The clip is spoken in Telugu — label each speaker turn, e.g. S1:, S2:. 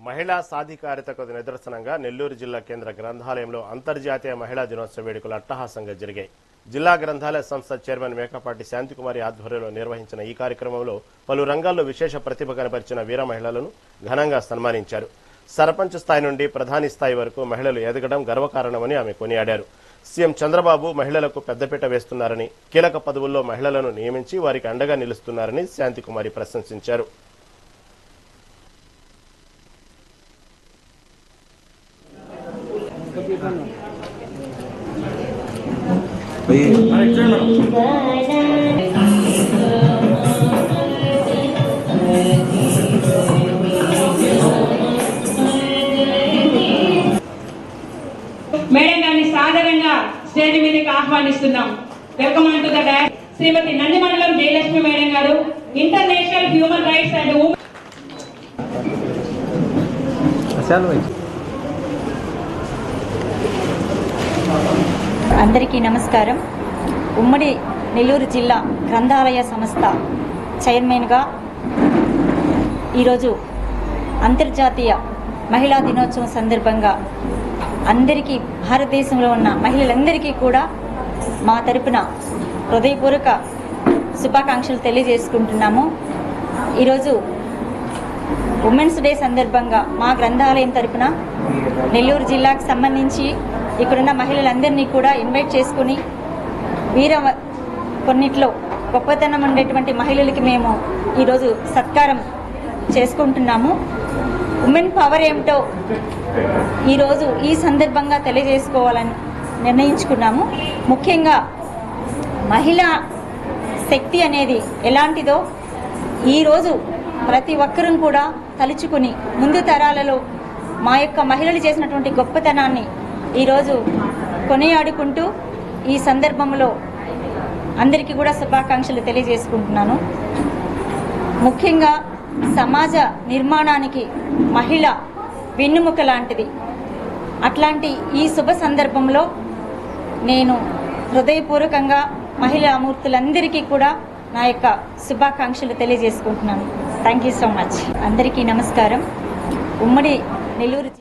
S1: మహిళా సాధికారితకు నిదర్శనంగా నెల్లూరు జిల్లా కేంద్ర గ్రంథాలయంలో అంతర్జాతీయ మహిళా దినోత్సవ వేడుకలు అట్టహాసంగా జరిగాయి. జిల్లా గ్రంథాలయ సంస్థ చైర్మన్ మేకపాటి శాంతికుమారి ఆధ్వర్యంలో నిర్వహించిన ఈ కార్యక్రమంలో పలు రంగాల్లో విశేష ప్రతిభ కనపరిచిన వీర మహిళలను ఘనంగా సన్మానించారు. సర్పంచ్ స్థాయి నుండి ప్రధాని స్థాయి వరకు మహిళలు ఎదగడం గర్వకారణమని ఆమె కొనియాడారు. సీఎం చంద్రబాబు మహిళలకు పెద్దపీట వేస్తున్నారని, కీలక పదవుల్లో మహిళలను నియమించి వారికి అండగా నిలుస్తున్నారని శాంతికుమారి ప్రశంసించారు.
S2: మేడం గారిని సాధారణంగా స్టేజ్ మీదకి ఆహ్వానిస్తున్నాం. Welcome to the director Shrimati Nandimandalam Jayalakshmi madam గారు, ఇంటర్నేషనల్ హ్యూమన్ రైట్స్ అండ్
S3: అందరికీ నమస్కారం. ఉమ్మడి నెల్లూరు జిల్లా గ్రంథాలయ సంస్థ చైర్మన్గా ఈరోజు అంతర్జాతీయ మహిళా దినోత్సవం సందర్భంగా అందరికీ, భారతదేశంలో ఉన్న మహిళలందరికీ కూడా మా తరపున హృదయపూర్వక శుభాకాంక్షలు తెలియజేసుకుంటున్నాము. ఈరోజు ఉమెన్స్ డే సందర్భంగా మా గ్రంథాలయం తరపున నెల్లూరు జిల్లాకు సంబంధించి ఇక్కడున్న మహిళలందరినీ కూడా ఇన్వైట్ చేసుకుని కొన్నిట్లో గొప్పతనం ఉండేటువంటి మహిళలకి మేము ఈరోజు సత్కారం చేసుకుంటున్నాము. ఉమెన్ పవర్ ఏమిటో ఈరోజు ఈ సందర్భంగా తెలియజేసుకోవాలని నిర్ణయించుకున్నాము. ముఖ్యంగా మహిళా శక్తి అనేది ఎలాంటిదో ఈరోజు ప్రతి ఒక్కరూ కూడా తలుచుకుని ముందు తరాలలో మా యొక్క మహిళలు చేసినటువంటి గొప్పతనాన్ని ఈరోజు కొనియాడుకుంటూ ఈ సందర్భంలో అందరికీ కూడా శుభాకాంక్షలు తెలియజేసుకుంటున్నాను. ముఖ్యంగా సమాజ నిర్మాణానికి మహిళ వెన్నెముక లాంటిది. అట్లాంటి ఈ శుభ సందర్భంలో నేను హృదయపూర్వకంగా మహిళా మూర్తులందరికీ కూడా నా యొక్క శుభాకాంక్షలు తెలియజేసుకుంటున్నాను. Thank you so much. అందరికీ నమస్కారం. ఉమ్మడి నెల్లూరు